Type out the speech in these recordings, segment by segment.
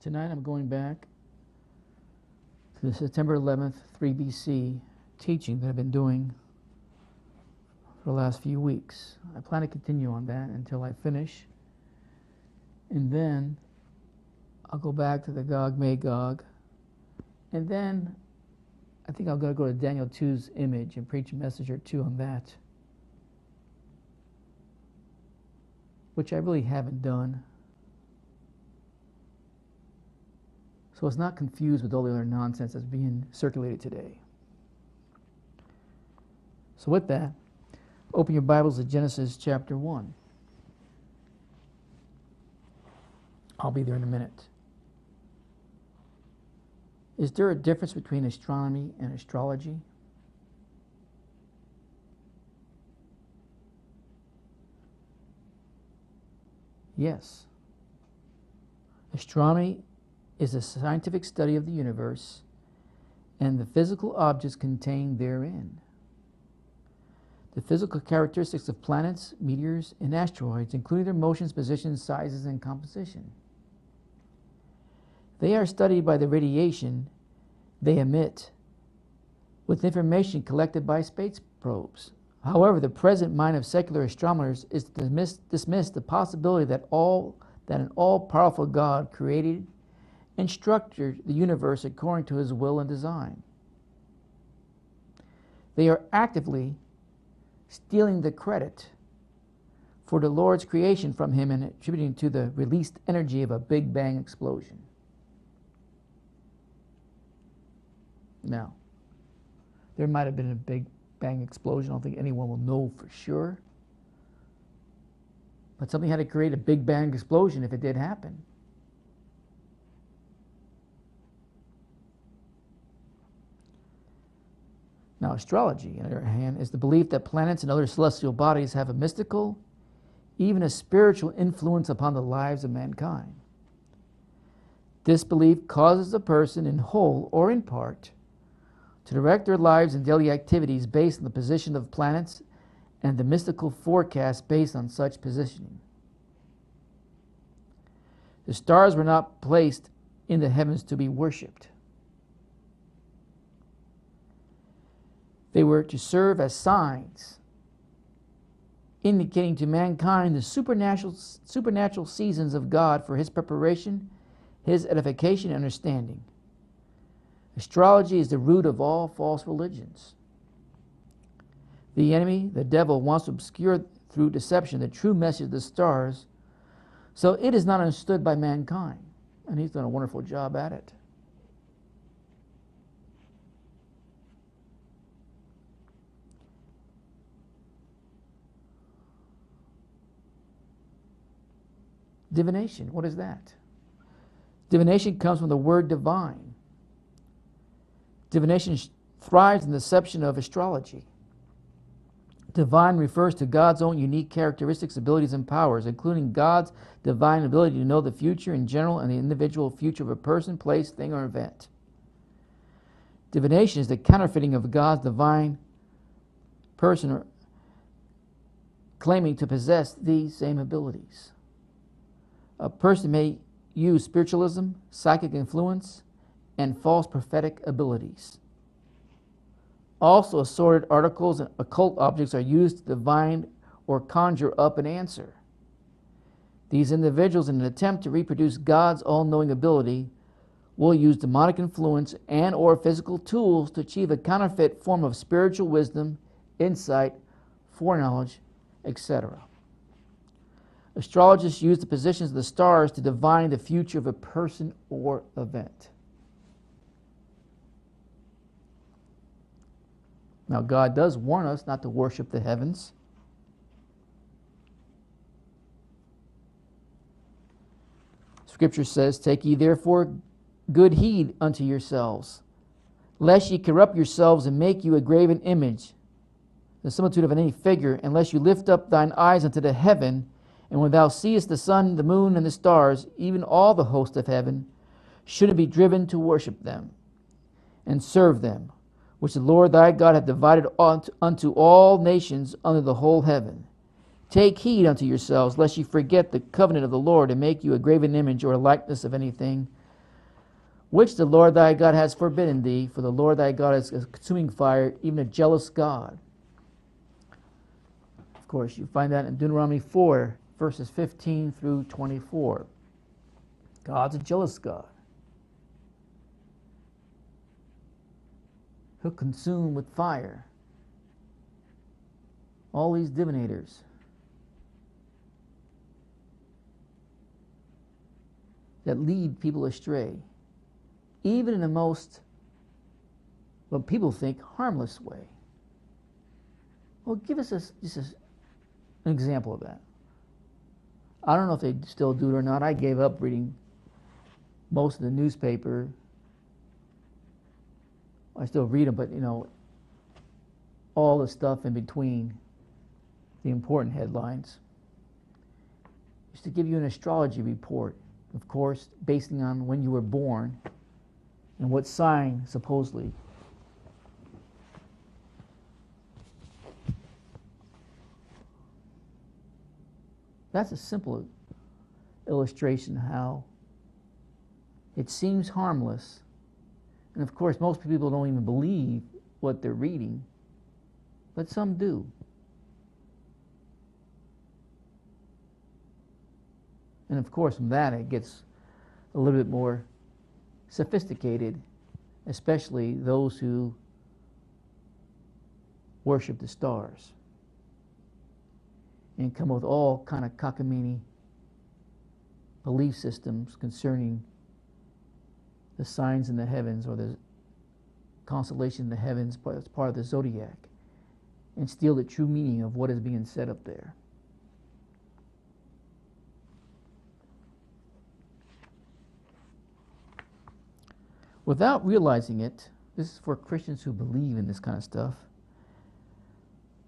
Tonight I'm going back to the September 11th, 3 BC teaching that I've been doing for the last few weeks. I plan to continue on that until I finish. And then I'll go back to the Gog Magog. And then I think I'm going to go to Daniel 2's image and preach a message or two on that, which I really haven't done. So it's not confused with all the other nonsense that's being circulated today. So with that, open your Bibles to Genesis chapter 1. I'll be there in a minute. Is there a difference between astronomy and astrology? Yes. Astronomy is a scientific study of the universe and the physical objects contained therein. The physical characteristics of planets, meteors, and asteroids, including their motions, positions, sizes, and composition. They are studied by the radiation they emit with information collected by space probes. However, the present mind of secular astronomers is to dismiss the possibility that an all-powerful God created and structured the universe according to his will and design. They are actively stealing the credit for the Lord's creation from him and attributing to the released energy of a Big Bang explosion. Now, there might have been a Big Bang explosion. I don't think anyone will know for sure. But something had to create a Big Bang explosion if it did happen. Now, astrology, on the other hand, is the belief that planets and other celestial bodies have a mystical, even a spiritual influence upon the lives of mankind. This belief causes a person, in whole or in part, to direct their lives and daily activities based on the position of planets and the mystical forecast based on such positioning. The stars were not placed in the heavens to be worshipped. They were to serve as signs, indicating to mankind the supernatural seasons of God for his preparation, his edification, and understanding. Astrology is the root of all false religions. The enemy, the devil, wants to obscure through deception the true message of the stars, so it is not understood by mankind, and he's done a wonderful job at it. Divination, what is that? Divination comes from the word divine. Divination thrives in the deception of astrology. Divine refers to God's own unique characteristics, abilities, and powers, including God's divine ability to know the future in general and the individual future of a person, place, thing, or event. Divination is the counterfeiting of God's divine person claiming to possess these same abilities. A person may use spiritualism, psychic influence, and false prophetic abilities. Also, assorted articles and occult objects are used to divine or conjure up an answer. These individuals, in an attempt to reproduce God's all-knowing ability, will use demonic influence and or physical tools to achieve a counterfeit form of spiritual wisdom, insight, foreknowledge, etc. Astrologists use the positions of the stars to divine the future of a person or event. Now, God does warn us not to worship the heavens. Scripture says, "Take ye therefore good heed unto yourselves, lest ye corrupt yourselves and make you a graven image, the similitude of any figure, unless you lift up thine eyes unto the heaven, and when thou seest the sun, the moon, and the stars, even all the host of heaven, should it be driven to worship them and serve them, which the Lord thy God hath divided unto all nations under the whole heaven. Take heed unto yourselves, lest ye forget the covenant of the Lord, and make you a graven image or a likeness of anything which the Lord thy God has forbidden thee, for the Lord thy God is a consuming fire, even a jealous God. Of course, you find that in Deuteronomy 4, verses 15 through 24. God's a jealous God. He'll consume with fire all these divinators. That lead people astray, even in the most, what people think, harmless way. Well, give us just an example of that. I don't know if they still do it or not. I gave up reading most of the newspaper. I still read them, but all the stuff in between the important headlines. Just to give you an astrology report, of course, basing on when you were born and what sign, supposedly. That's a simple illustration how it seems harmless. And of course, most people don't even believe what they're reading, but some do. And of course, from that, it gets a little bit more sophisticated, especially those who worship the stars and come up with all kind of cockamamie belief systems concerning the signs in the heavens or the constellation in the heavens as part of the Zodiac, and steal the true meaning of what is being said up there. Without realizing it, this is for Christians who believe in this kind of stuff,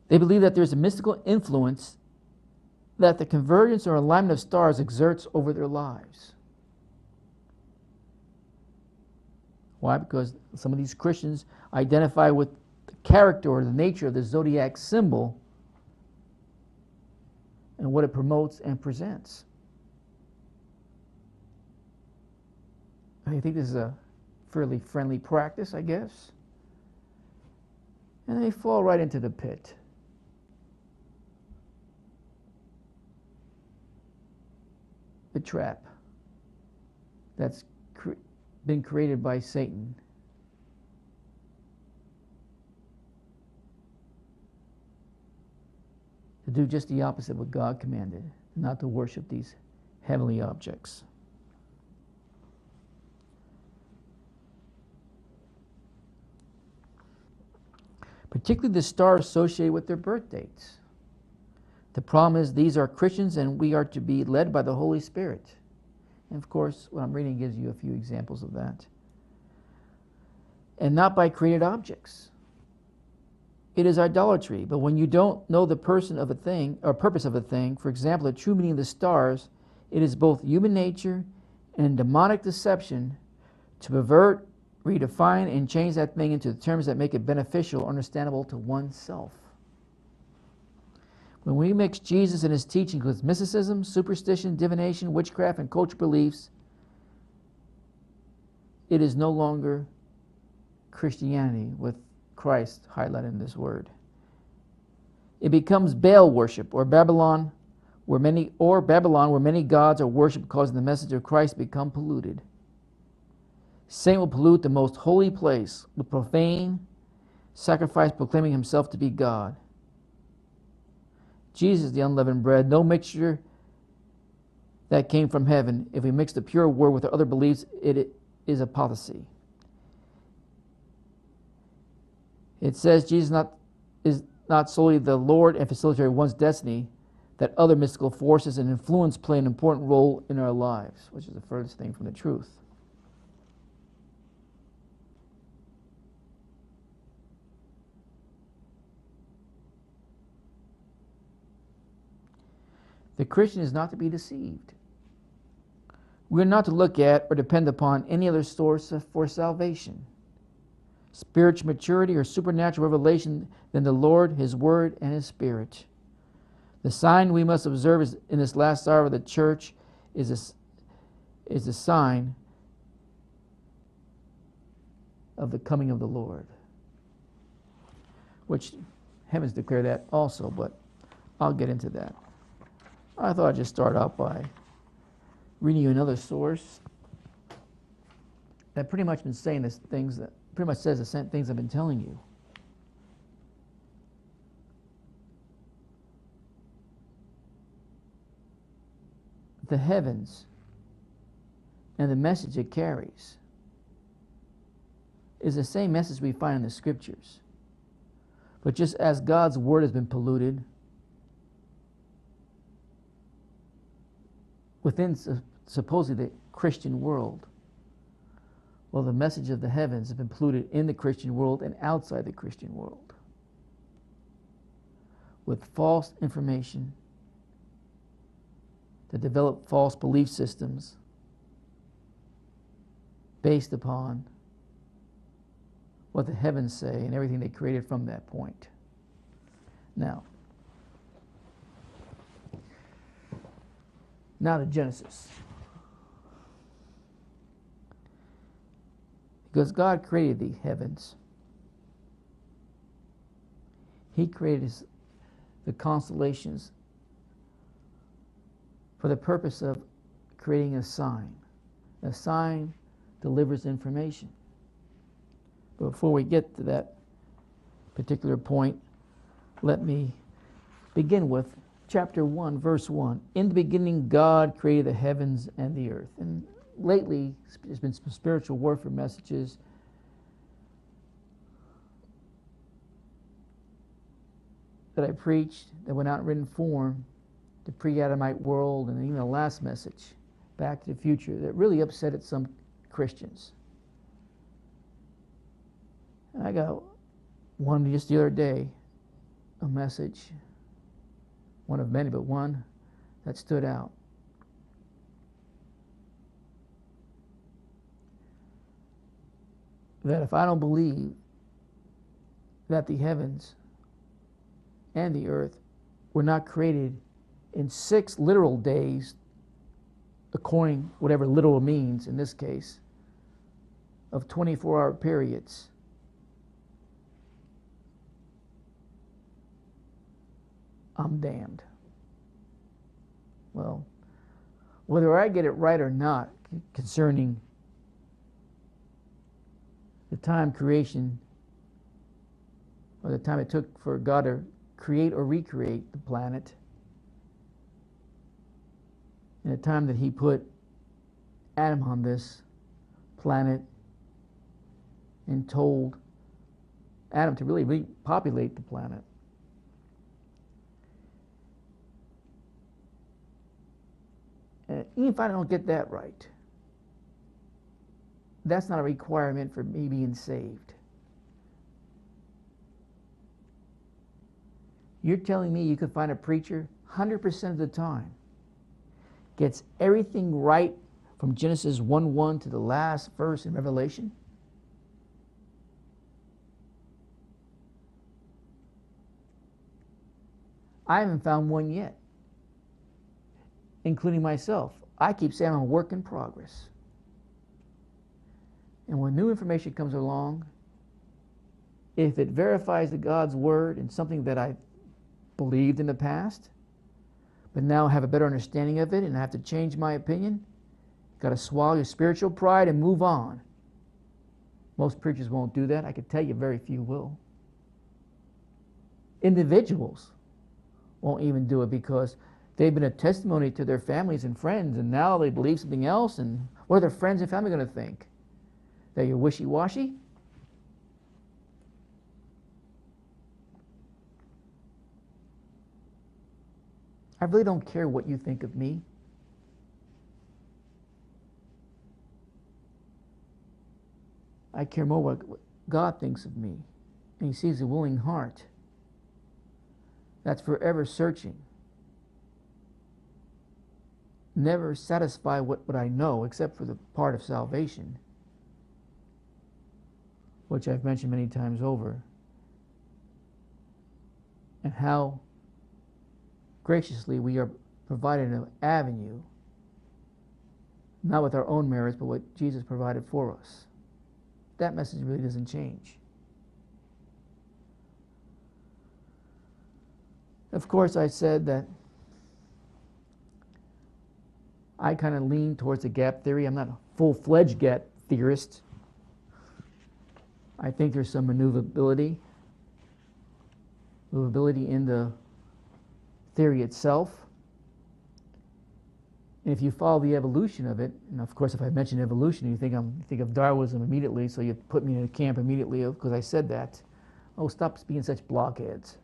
they believe that there's a mystical influence that the convergence or alignment of stars exerts over their lives. Why? Because some of these Christians identify with the character or the nature of the zodiac symbol and what it promotes and presents. I think this is a fairly friendly practice, I guess. And they fall right into the pit. The trap that's been created by Satan. To do just the opposite of what God commanded, not to worship these heavenly objects. Particularly the stars associated with their birth dates. The problem is these are Christians and we are to be led by the Holy Spirit. And of course, what I'm reading gives you a few examples of that. And not by created objects. It is idolatry, but when you don't know the person of a thing or purpose of a thing, for example, the true meaning of the stars, it is both human nature and demonic deception to pervert, redefine, and change that thing into terms that make it beneficial or understandable to oneself. When we mix Jesus and his teachings with mysticism, superstition, divination, witchcraft, and cultural beliefs, it is no longer Christianity with Christ highlighted in this word. It becomes Baal worship or Babylon, where many gods are worshipped, causing the message of Christ to become polluted. Satan will pollute the most holy place with profane sacrifice, proclaiming himself to be God. Jesus is the unleavened bread, no mixture that came from heaven. If we mix the pure word with our other beliefs, it is apostasy. It says Jesus is not solely the Lord and facilitator of one's destiny, that other mystical forces and influence play an important role in our lives, which is the furthest thing from the truth. The Christian is not to be deceived. We are not to look at or depend upon any other source for salvation, spiritual maturity, or supernatural revelation than the Lord, his word, and his spirit. The sign we must observe in this last hour of the church is a sign of the coming of the Lord, which heavens declare that also, but I'll get into that. I thought I'd just start out by reading you another source that pretty much been saying the things that pretty much says the same things I've been telling you. The heavens and the message it carries is the same message we find in the scriptures. But just as God's word has been polluted within supposedly the Christian world, well, the message of the heavens has been polluted in the Christian world and outside the Christian world with false information to develop false belief systems based upon what the heavens say and everything they created from that point. Now to Genesis. Because God created the heavens, He created the constellations for the purpose of creating a sign. A sign delivers information. But before we get to that particular point, let me begin with chapter 1, verse 1. In the beginning, God created the heavens and the earth. And lately, there's been some spiritual warfare messages that I preached that went out in written form, the pre-Adamite world, and even the last message, Back to the Future, that really upset some Christians. And I got one just the other day, a message, one of many, but one that stood out. That if I don't believe that the heavens and the earth were not created in 6 literal days, according whatever literal means in this case, of 24-hour periods, I'm damned. Well, whether I get it right or not concerning the time creation or the time it took for God to create or recreate the planet, and the time that He put Adam on this planet and told Adam to really repopulate the planet. And even if I don't get that right, that's not a requirement for me being saved. You're telling me you could find a preacher 100% of the time gets everything right from Genesis 1:1 to the last verse in Revelation? I haven't found one yet, including myself. I keep saying I'm a work in progress. And when new information comes along, if it verifies the God's word and something that I believed in the past, but now have a better understanding of it and I have to change my opinion, you've got to swallow your spiritual pride and move on. Most preachers won't do that. I can tell you very few will. Individuals won't even do it because they've been a testimony to their families and friends, and now they believe something else, and what are their friends and family going to think? That you're wishy-washy? I really don't care what you think of me. I care more what God thinks of me. And He sees a willing heart that's forever searching. Never satisfied with what I know except for the part of salvation, which I've mentioned many times over, and how graciously we are provided an avenue, not with our own merits, but what Jesus provided for us. that message really doesn't change. Of course, I said that I kind of lean towards the gap theory. I'm not a full-fledged gap theorist. I think there's some maneuverability in the theory itself. And if you follow the evolution of it, and of course if I mention evolution, you think of Darwinism immediately, so you put me in a camp immediately because I said that. Oh, stop being such blockheads.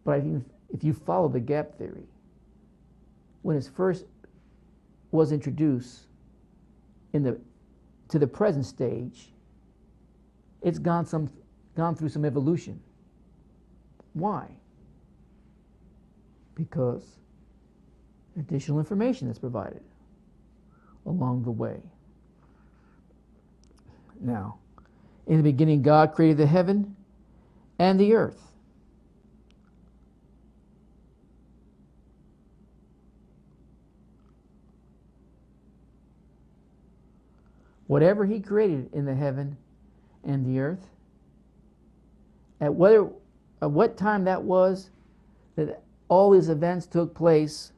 But I think if you follow the gap theory, when it first was introduced to the present stage, it's gone through some evolution. Why? Because additional information is provided along the way. Now, in the beginning, God created the heaven and the earth. Whatever he created in the heaven and the earth, at what time that was that all these events took place,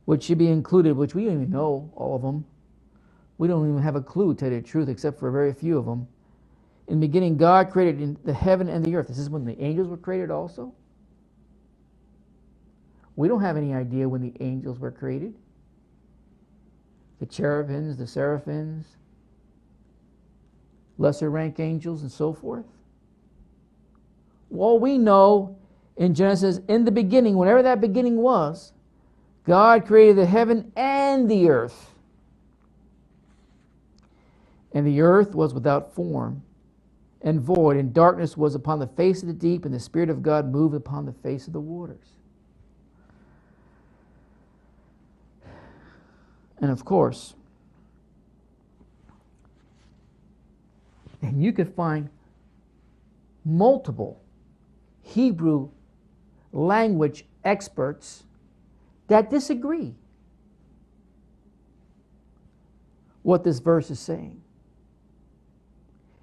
which should be included, which we don't even know all of them. We don't even have a clue, to tell you the truth, except for a very few of them. In the beginning, God created the heaven and the earth. This is when the angels were created also. We don't have any idea when the angels were created. The cherubims, the seraphims, lesser rank angels, and so forth. All we know in Genesis, in the beginning, whenever that beginning was, God created the heaven and the earth. And the earth was without form and void, and darkness was upon the face of the deep, and the Spirit of God moved upon the face of the waters. And of course, and you could find multiple Hebrew language experts that disagree what this verse is saying.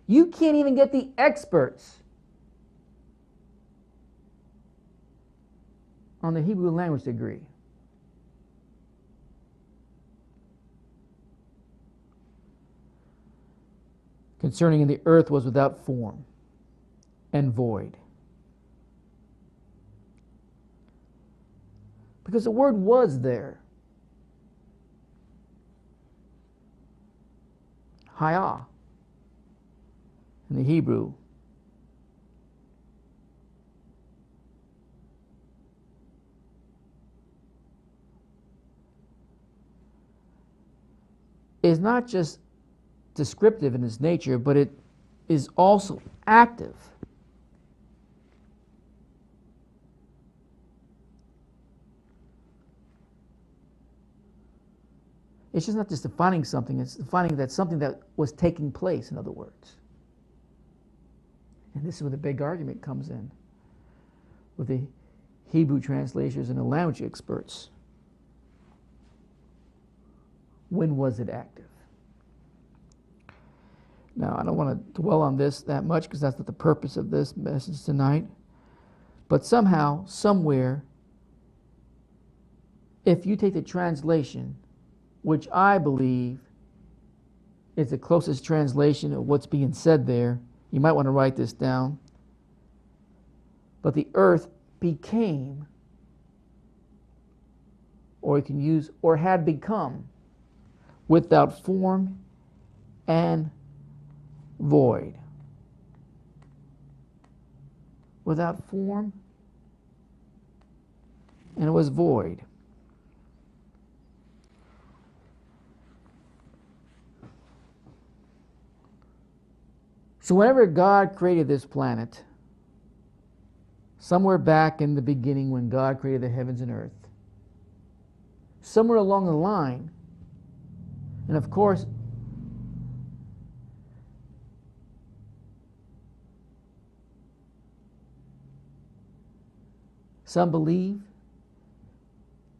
You can't even get the experts on the Hebrew language to agree. Concerning the earth was without form and void. Because the word was there. Haya in the Hebrew. Is not just descriptive in its nature, but it is also active. It's just not just defining something, it's defining that something that was taking place, in other words. And this is where the big argument comes in with the Hebrew translators and the language experts. When was it active? Now, I don't want to dwell on this that much because that's not the purpose of this message tonight. But somehow, somewhere, if you take the translation, which I believe is the closest translation of what's being said there, you might want to write this down. But the earth became, or you can use, or had become, without form and void. Without form, and it was void. So whenever God created this planet, somewhere back in the beginning when God created the heavens and earth, somewhere along the line, and of course, some believe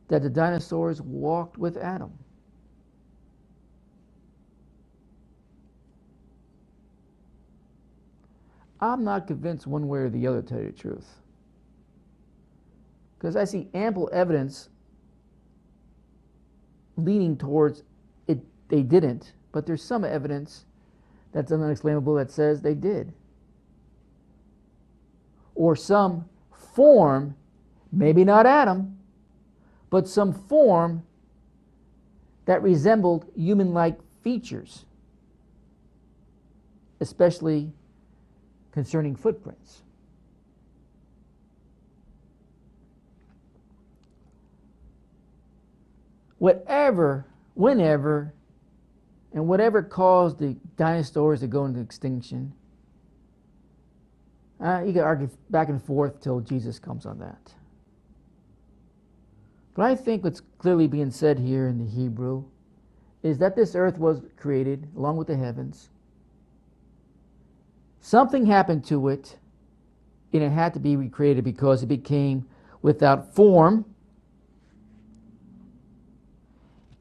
that the dinosaurs walked with Adam. I'm not convinced one way or the other, to tell you the truth. Because I see ample evidence leaning towards it, they didn't, but there's some evidence that's unexplainable that says they did. Or some form, maybe not Adam, but some form that resembled human-like features, especially concerning footprints. Whatever, whenever, and whatever caused the dinosaurs to go into extinction, you can argue back and forth till Jesus comes on that. But I think what's clearly being said here in the Hebrew is that this earth was created along with the heavens. Something happened to it, and it had to be recreated because it became without form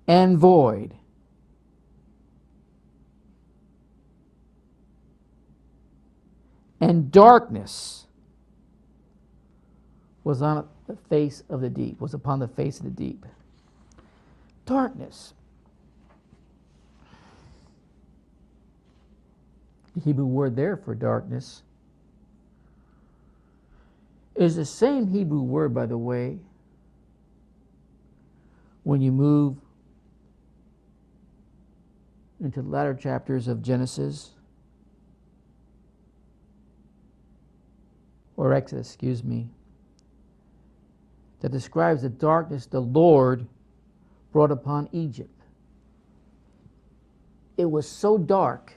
and void. And darkness was on the face of the deep, was upon the face of the deep. Darkness. The Hebrew word there for darkness is the same Hebrew word, by the way, when you move into the latter chapters of Genesis, or Exodus, excuse me, that describes the darkness the Lord brought upon Egypt. It was so dark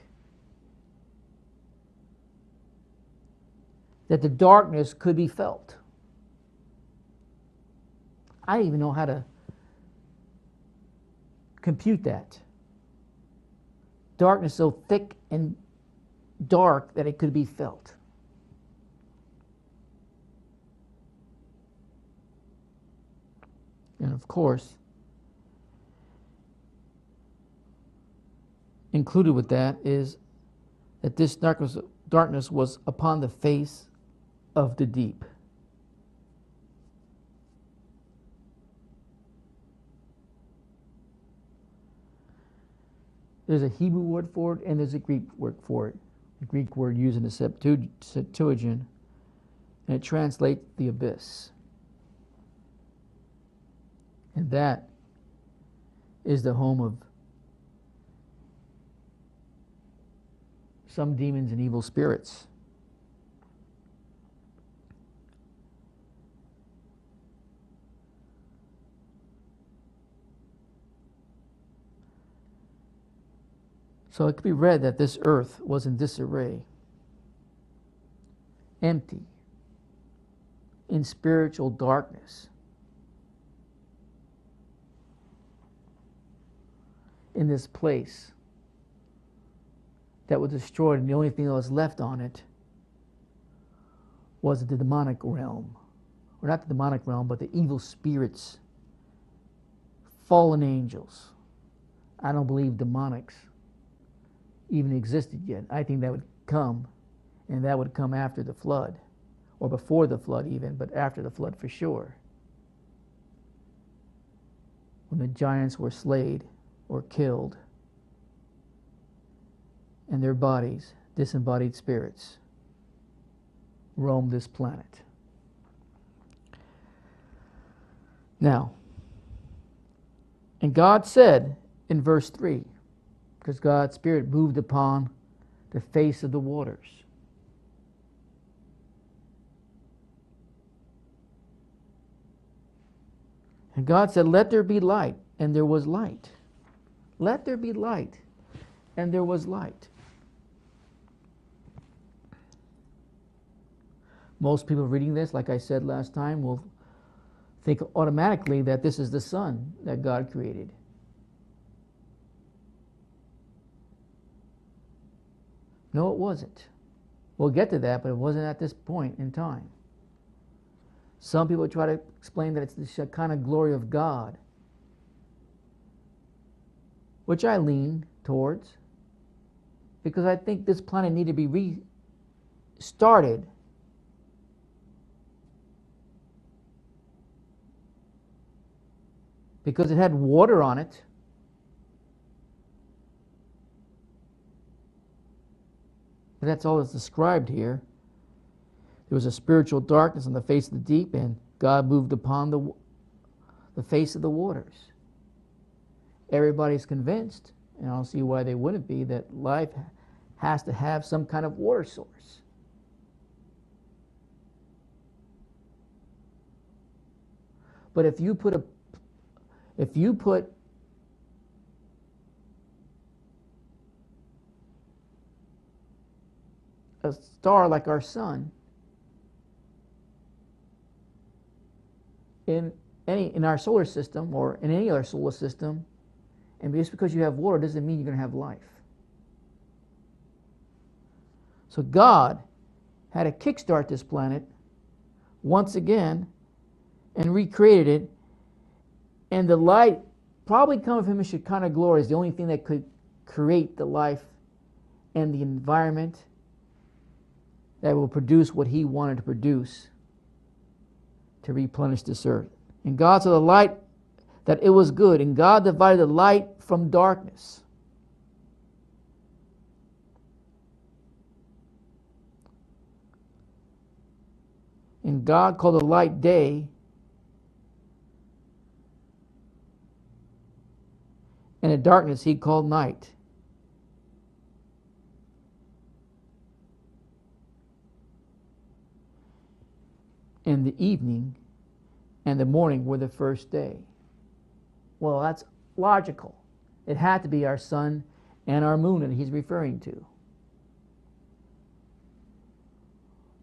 that the darkness could be felt. I don't even know how to compute that. Darkness so thick and dark that it could be felt. And of course, included with that is that this darkness was upon the face of the deep. There's a Hebrew word for it and there's a Greek word for it. The Greek word used in the Septuagint, and it translates the abyss. And that is the home of some demons and evil spirits. So it could be read that this earth was in disarray, empty, in spiritual darkness. In this place that was destroyed, and the only thing that was left on it was the demonic realm. Or not the demonic realm, but the evil spirits, fallen angels. I don't believe demonics even existed yet. I think that would come, and that would come after the flood, or before the flood even, but after the flood for sure. When the giants were slayed or killed, and their bodies, disembodied spirits, roam this planet. Now, and God said in verse 3, because God's Spirit moved upon the face of the waters. And God said, "Let there be light," and there was light. Let there be light, and there was light. Most people reading this, like I said last time, will think automatically that this is the sun that God created. No, it wasn't. We'll get to that, but it wasn't at this point in time. Some people try to explain that it's the Shekinah glory of God, which I lean towards, because I think this planet needed to be restarted because it had water on it. But that's all that's described here. There was a spiritual darkness on the face of the deep, and God moved upon the face of the waters. Everybody's convinced, and I don't see why they wouldn't be, that life has to have some kind of water source. But if you put a star like our sun in our solar system or in any other solar system, and just because you have water doesn't mean you're going to have life. So God had to kickstart this planet once again and recreated it, and the light probably coming from his Shekinah glory is the only thing that could create the life and the environment that will produce what he wanted to produce to replenish this earth. And God saw the light that it was good, and God divided the light from darkness. And God called the light day, and the darkness he called night. And the evening and the morning were the first day. Well, that's logical. It had to be our sun and our moon that he's referring to.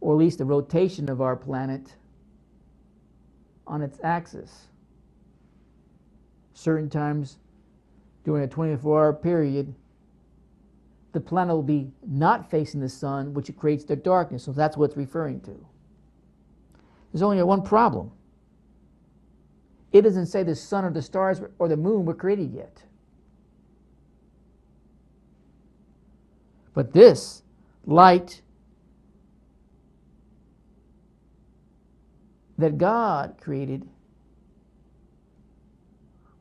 Or at least the rotation of our planet on its axis. Certain times during a 24-hour period, the planet will be not facing the sun, which creates the darkness. So that's what it's referring to. There's only one problem. It doesn't say the sun or the stars or the moon were created yet. But this light that God created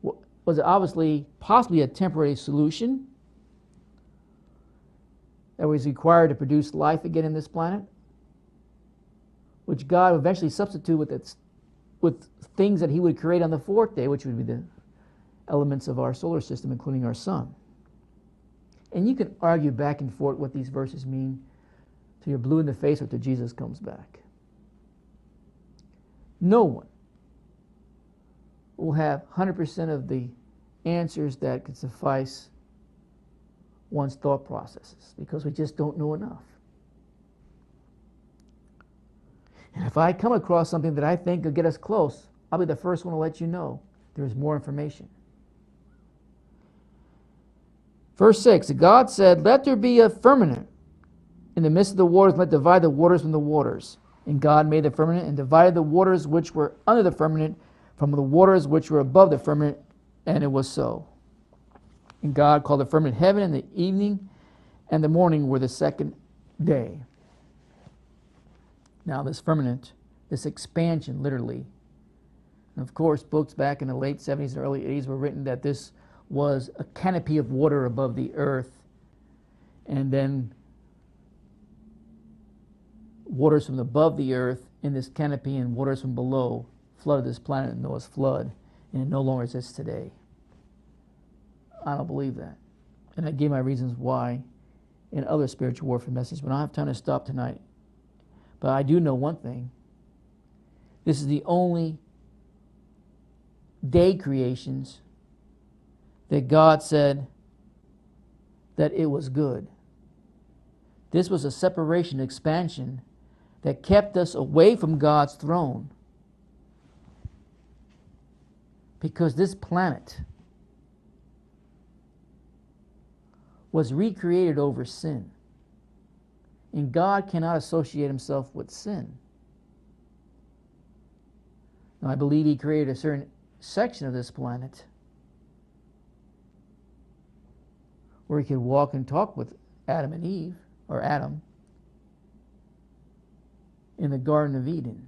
was obviously possibly a temporary solution that was required to produce life again in this planet, which God would eventually substitute with things that he would create on the fourth day, which would be the elements of our solar system, including our sun. And you can argue back and forth what these verses mean till you're blue in the face or till Jesus comes back. No one will have 100% of the answers that could suffice one's thought processes, because we just don't know enough. And if I come across something that I think will get us close, I'll be the first one to let you know there's more information. Verse 6, God said, "Let there be a firmament in the midst of the waters, and let divide the waters from the waters. And God made the firmament and divided the waters which were under the firmament from the waters which were above the firmament, and it was so. And God called the firmament heaven, and the evening and the morning were the second day." Now this firmament, this expansion literally, and of course books back in the late 70s and early 80s were written that this was a canopy of water above the earth, and then waters from above the earth in this canopy and waters from below flooded this planet in Noah's flood, and it no longer exists today. I don't believe that. And I gave my reasons why in other spiritual warfare messages, but I don't have time to stop tonight. But I do know one thing. This is the only day creations that God said that it was good. This was a separation, expansion that kept us away from God's throne, because this planet was recreated over sin. And God cannot associate himself with sin. Now, I believe he created a certain section of this planet where he could walk and talk with Adam and Eve, or Adam, in the Garden of Eden.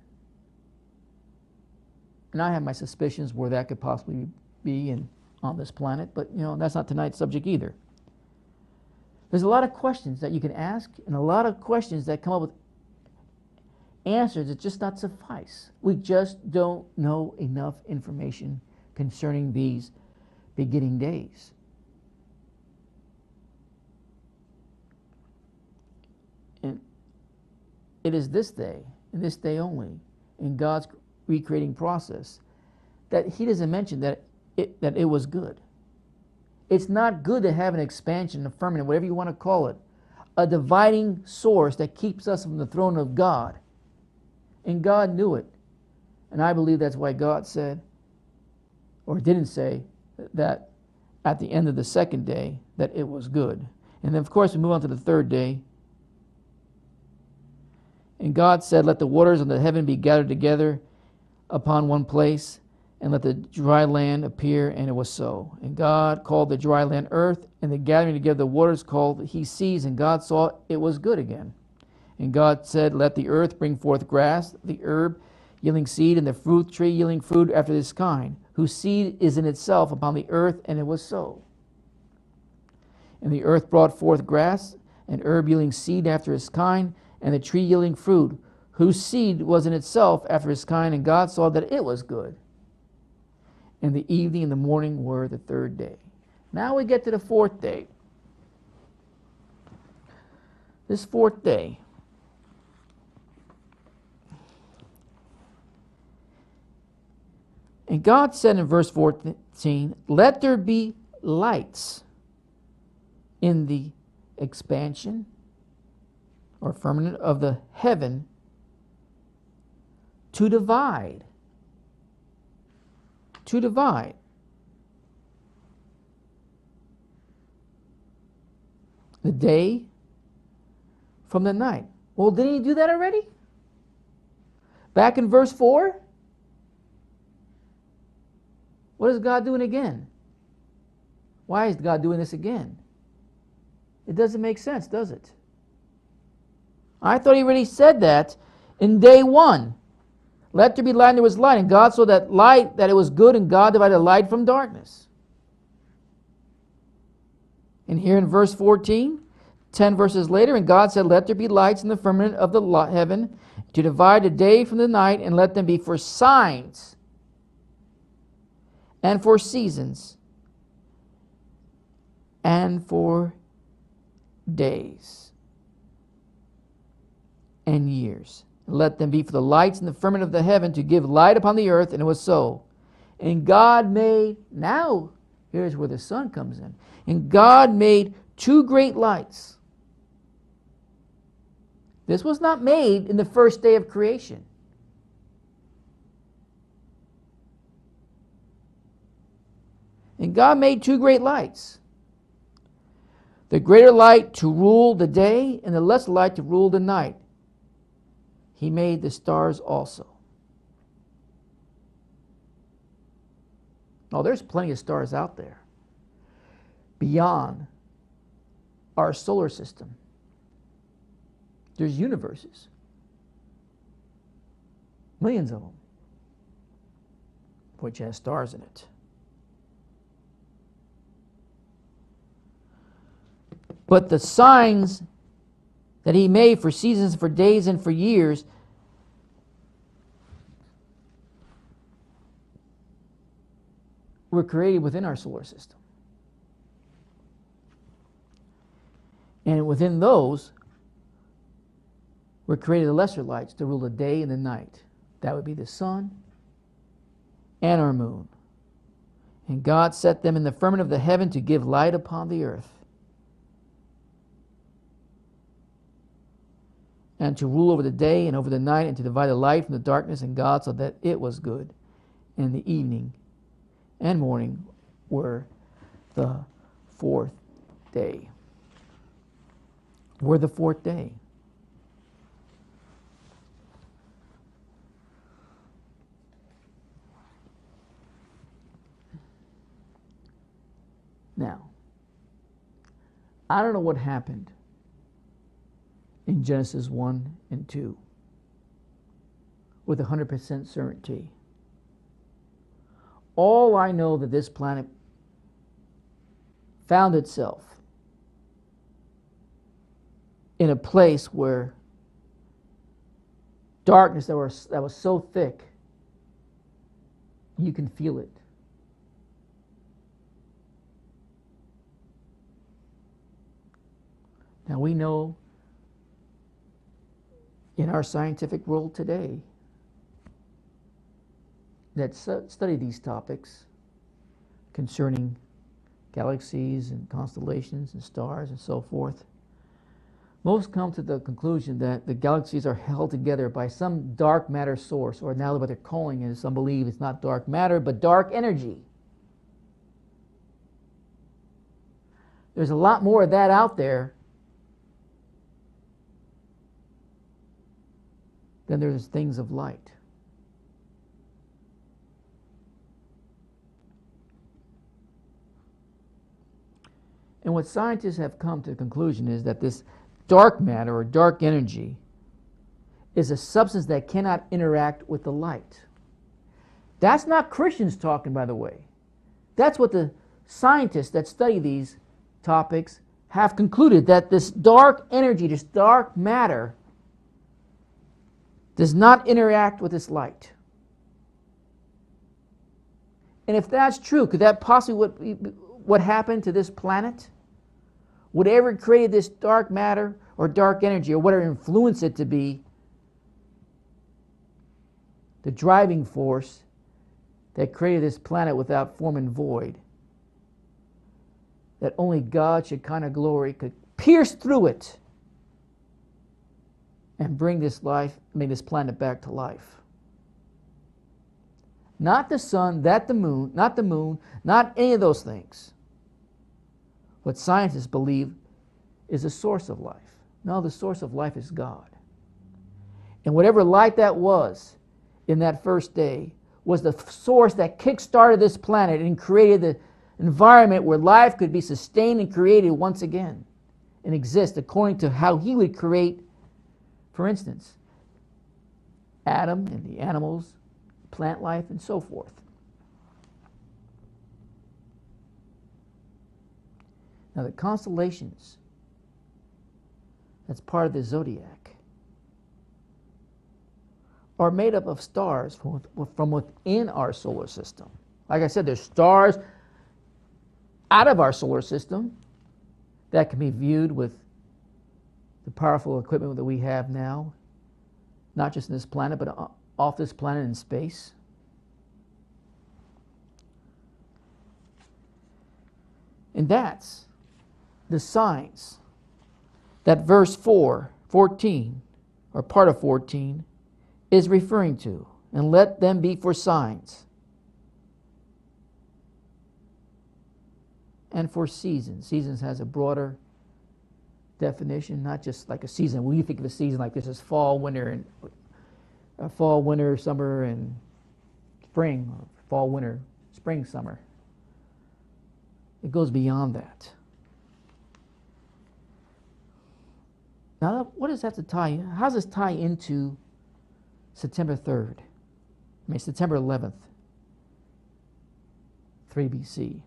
And I have my suspicions where that could possibly be on this planet, but that's not tonight's subject either. There's a lot of questions that you can ask, and a lot of questions that come up with answers that just not suffice. We just don't know enough information concerning these beginning days. And it is this day, and this day only, in God's recreating process, that he doesn't mention that it was good. It's not good to have an expansion, a firmament, whatever you want to call it, a dividing source that keeps us from the throne of God. And God knew it. And I believe that's why God said, or didn't say, that at the end of the second day, that it was good. And then, of course, we move on to the third day. And God said, let the waters of the heaven be gathered together upon one place, and let the dry land appear, and it was so. And God called the dry land earth, and the gathering together of the waters called he seas, and God saw it was good again. And God said, let the earth bring forth grass, the herb yielding seed, and the fruit tree yielding fruit after this kind, whose seed is in itself upon the earth, and it was so. And the earth brought forth grass, and herb yielding seed after his kind, and the tree yielding fruit, whose seed was in itself after his kind, and God saw that it was good. And the evening and the morning were the third day. Now we get to the fourth day. This fourth day, and God said in verse 14, let there be lights in the expansion or firmament of the heaven to divide. To divide. The day from the night. Well, didn't he do that already? Back in verse 4? What is God doing again? Why is God doing this again? It doesn't make sense, does it? I thought he already said that in day 1. Let there be light, and there was light. And God saw that light, that it was good, and God divided light from darkness. And here in verse 14, 10 verses later, and God said, let there be lights in the firmament of the heaven to divide the day from the night, and let them be for signs and for seasons and for days and years. Let them be for the lights in the firmament of the heaven to give light upon the earth, and it was so. And God made, now here's where the sun comes in. And God made 2 great lights. This was not made in the first day of creation. And God made 2 great lights. The greater light to rule the day, and the lesser light to rule the night. He made the stars also. Now, there's plenty of stars out there beyond our solar system. There's universes, millions of them, which has stars in it. But the signs that he made for seasons, for days, and for years were created within our solar system. And within those were created the lesser lights to rule the day and the night. That would be the sun and our moon. And God set them in the firmament of the heaven to give light upon the earth, and to rule over the day and over the night, and to divide the light from the darkness. And God saw that it was good. And the evening and morning were the fourth day. Were the fourth day. I don't know what happened in Genesis 1 and 2 with 100% certainty. All I know that this planet found itself in a place where darkness that was so thick you can feel it. Now we know in our scientific world today that study these topics concerning galaxies and constellations and stars and so forth, most come to the conclusion that the galaxies are held together by some dark matter source, or now what they're calling it, some believe it's not dark matter, but dark energy. There's a lot more of that out there than there's things of light. And what scientists have come to the conclusion is that this dark matter or dark energy is a substance that cannot interact with the light. That's not Christians talking, by the way. That's what the scientists that study these topics have concluded, that this dark energy, this dark matter, does not interact with this light. And if that's true, could that possibly what happened to this planet? Whatever created this dark matter or dark energy, or whatever influenced it to be the driving force that created this planet without form and void, that only God, Shekinah glory, could pierce through it and bring this planet back to life. Not the sun, not the moon, not any of those things. What scientists believe is the source of life. No, the source of life is God. And whatever light that was in that first day was the source that kick-started this planet and created the environment where life could be sustained and created once again and exist according to how he would create, for instance, Adam and the animals, plant life, and so forth. Now the constellations, that's part of the Zodiac, are made up of stars from within our solar system. Like I said, there's stars out of our solar system that can be viewed with the powerful equipment that we have now, not just in this planet, but off this planet in space. And that's the signs that verse 14, or part of 14, is referring to. And let them be for signs and for seasons. Seasons has a broader definition, not just like a season. When you think of a season like this as fall, winter, summer, and spring, or fall, winter, spring, summer. It goes beyond that. Now, what does that tie? How does this tie into September 3rd? September 11th, 3 BC.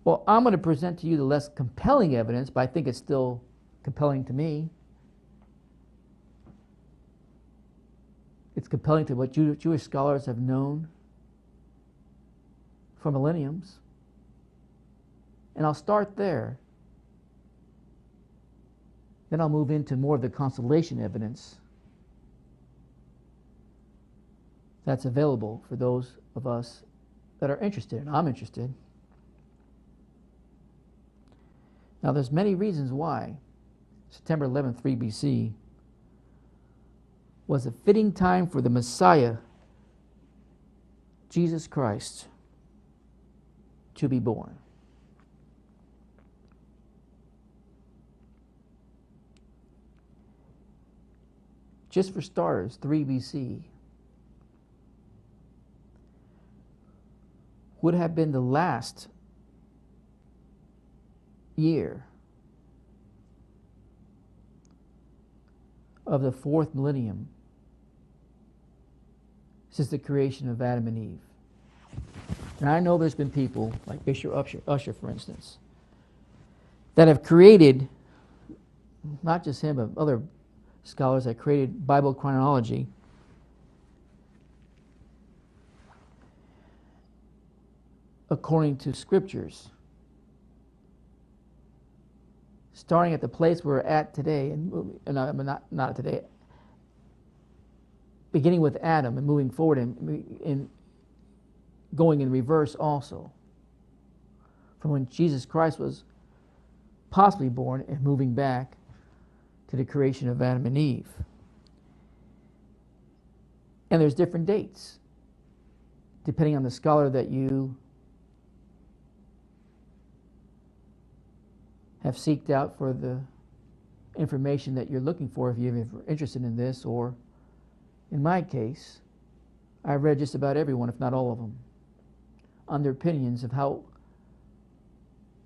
Well, I'm going to present to you the less compelling evidence, but I think it's still compelling to me. It's compelling to what Jewish scholars have known for millenniums. And I'll start there. Then I'll move into more of the constellation evidence that's available for those of us that are interested, and I'm interested. Now, there's many reasons why September 11th, 3 BC was a fitting time for the Messiah, Jesus Christ, to be born. Just for starters, 3 BC would have been the last year of the 4th millennium since the creation of Adam and Eve. And I know there's been people, like Bishop Usher, for instance, that have created, not just him, but other scholars that created Bible chronology according to scriptures, starting at the place we're at today, and not today, beginning with Adam and moving forward and going in reverse also, from when Jesus Christ was possibly born and moving back to the creation of Adam and Eve. And there's different dates depending on the scholar that you have seeked out for the information that you're looking for, if you're interested in this. Or in my case, I've read just about everyone, if not all of them, on their opinions of how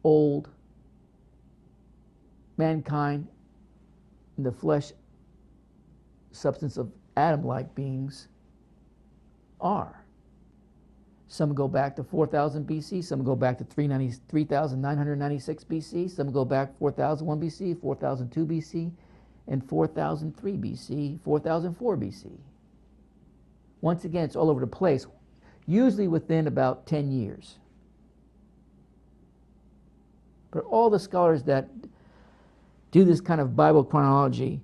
old mankind and the flesh substance of Adam-like beings are. Some go back to 4000 BC, some go back to 3996 BC, some go back 4001 BC, 4002 BC, and 4003 BC, 4004 BC. Once again, it's all over the place, usually within about 10 years. But all the scholars that do this kind of Bible chronology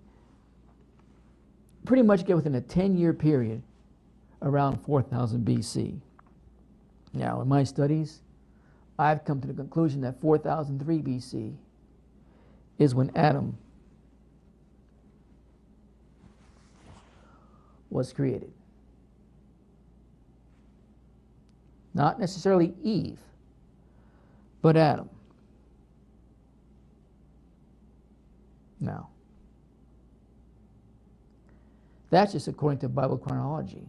pretty much get within a 10-year period around 4000 BC. Now, in my studies, I've come to the conclusion that 4003 BC is when Adam was created. Not necessarily Eve, but Adam. Now, that's just according to Bible chronology.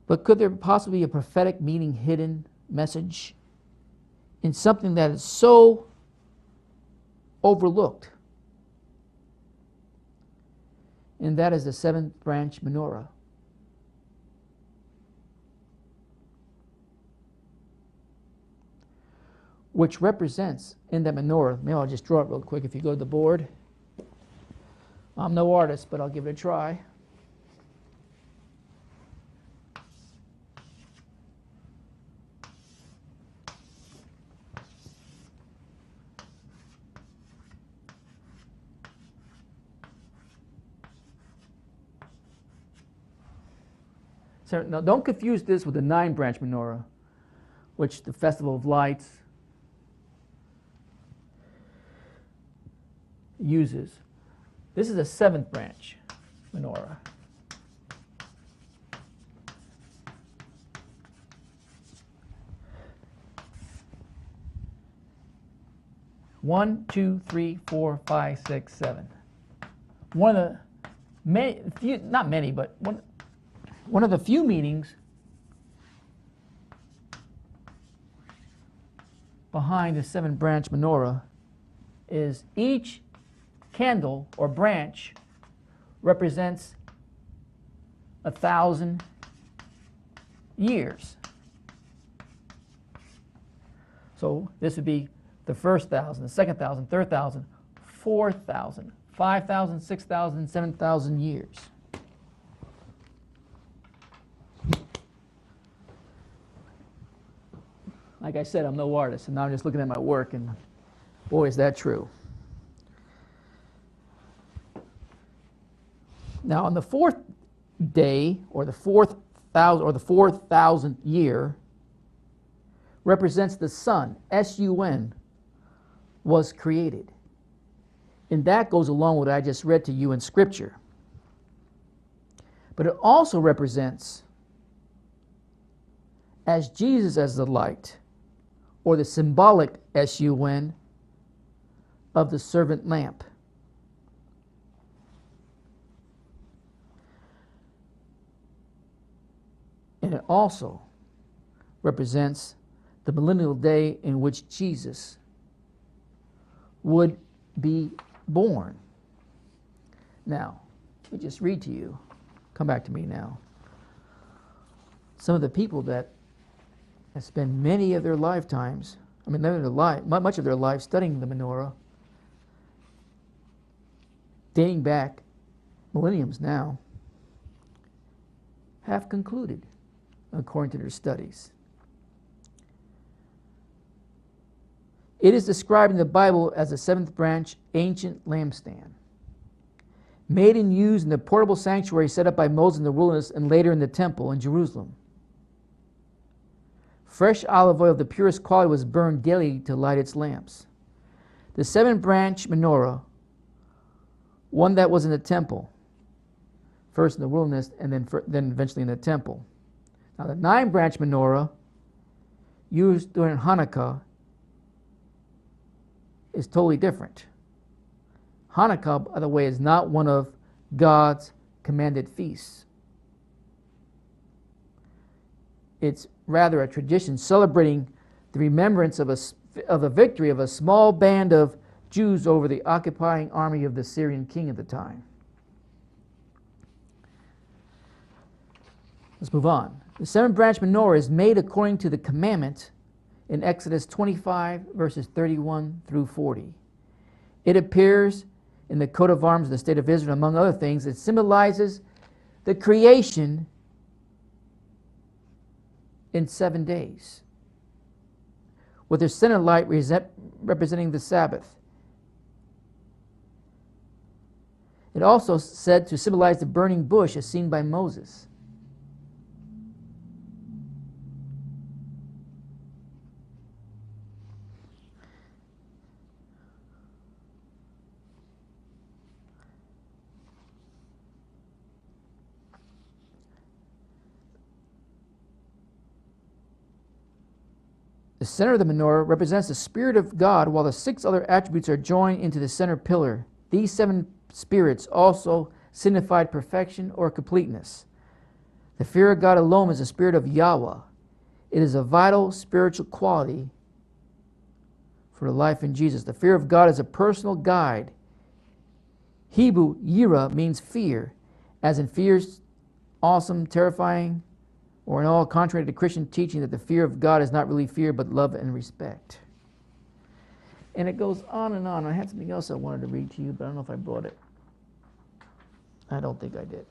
But could there possibly be a prophetic meaning, hidden message in something that is so overlooked? And that is the 7th branch menorah. Which represents, in the menorah, maybe I'll just draw it real quick if you go to the board. I'm no artist, but I'll give it a try. So now don't confuse this with the 9-branch menorah, which the Festival of Lights uses. This is a 7th branch menorah. One, two, three, four, five, six, seven. One of the many, few, not many, but one of the few meanings behind the 7-branch menorah is each candle or branch represents 1,000 years. So this would be the first 1,000, the second 1,000, third 1,000, 4,000, 5,000, 6,000, 7,000 years. Like I said, I'm no artist, and now I'm just looking at my work, and boy, is that true. Now, on the 4th day, or the 4,000th year, represents the sun, S-U-N, was created. And that goes along with what I just read to you in Scripture. But it also represents as Jesus as the light, or the symbolic S-U-N of the servant lamp. And it also represents the millennial day in which Jesus would be born. Now, let me just read to you. Come back to me now. Some of the people that have spent many of their lifetimes, much of their life studying the menorah, dating back millenniums now, have concluded, according to their studies. It is described in the Bible as a seventh branch ancient lampstand, made and used in the portable sanctuary set up by Moses in the wilderness and later in the temple in Jerusalem. Fresh olive oil of the purest quality was burned daily to light its lamps. The seven-branch menorah, one that was in the temple, first in the wilderness and then eventually in the temple. Now the nine-branch menorah used during Hanukkah is totally different. Hanukkah, by the way, is not one of God's commanded feasts. It's rather a tradition celebrating the remembrance of the victory of a small band of Jews over the occupying army of the Syrian king at the time. Let's move on. The seven-branch menorah is made according to the commandment in Exodus 25, verses 31 through 40. It appears in the coat of arms of the state of Israel, among other things. It symbolizes the creation in 7 days, with their center light representing the Sabbath. It also said to symbolize the burning bush as seen by Moses. The center of the menorah represents the Spirit of God, while the 6 other attributes are joined into the center pillar. These 7 spirits also signified perfection or completeness. The fear of God alone is the spirit of Yahweh. It is a vital spiritual quality for life in Jesus. The fear of God is a personal guide. Hebrew yira means fear, as in fierce, awesome, terrifying, or in all contrary to Christian teaching that the fear of God is not really fear but love and respect. And it goes on and on. I had something else I wanted to read to you, but I don't know if I brought it. I don't think I did.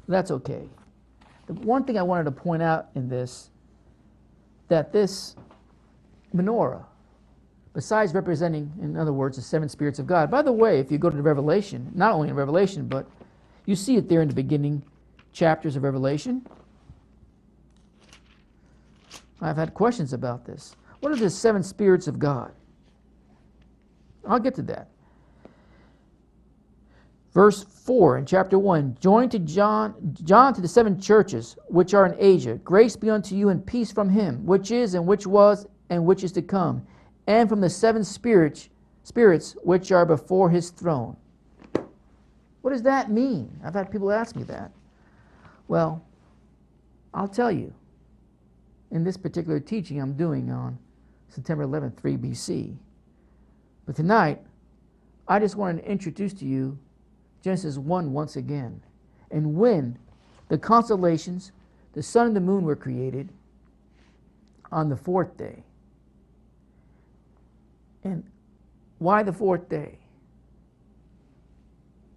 That's okay. The one thing I wanted to point out in this, that this menorah, besides representing, in other words, the 7 spirits of God, by the way, if you go to the Revelation, not only in Revelation, but you see it there in the beginning chapters of Revelation. I've had questions about this. What are the 7 spirits of God? I'll get to that. Verse 4 in chapter 1, join to John to the 7 churches which are in Asia. Grace be unto you and peace from him, which is and which was and which is to come, and from the 7 spirits which are before his throne. What does that mean? I've had people ask me that. Well, I'll tell you. In this particular teaching I'm doing on September 11th, 3 BC. But tonight, I just wanted to introduce to you Genesis 1 once again, and when the constellations, the sun and the moon were created on the 4th day. And why the 4th day?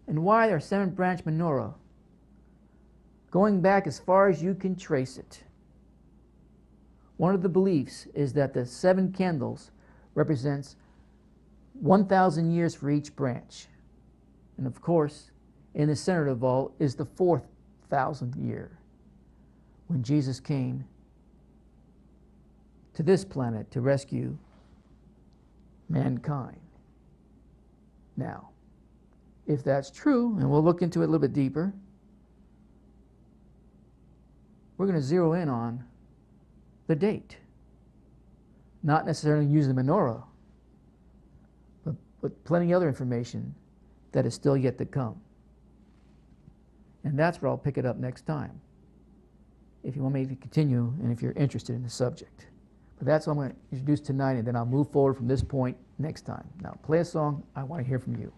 And why our 7-branch menorah? Going back as far as you can trace it. One of the beliefs is that the 7 candles represents 1,000 years for each branch. And of course, in the center of all is the 4,000th year, when Jesus came to this planet to rescue mankind. Now, if that's true, and we'll look into it a little bit deeper, we're going to zero in on the date. Not necessarily using the menorah, but plenty of other information that is still yet to come. And that's where I'll pick it up next time, if you want me to continue and if you're interested in the subject. But that's what I'm going to introduce tonight, and then I'll move forward from this point next time. Now, play a song. I want to hear from you.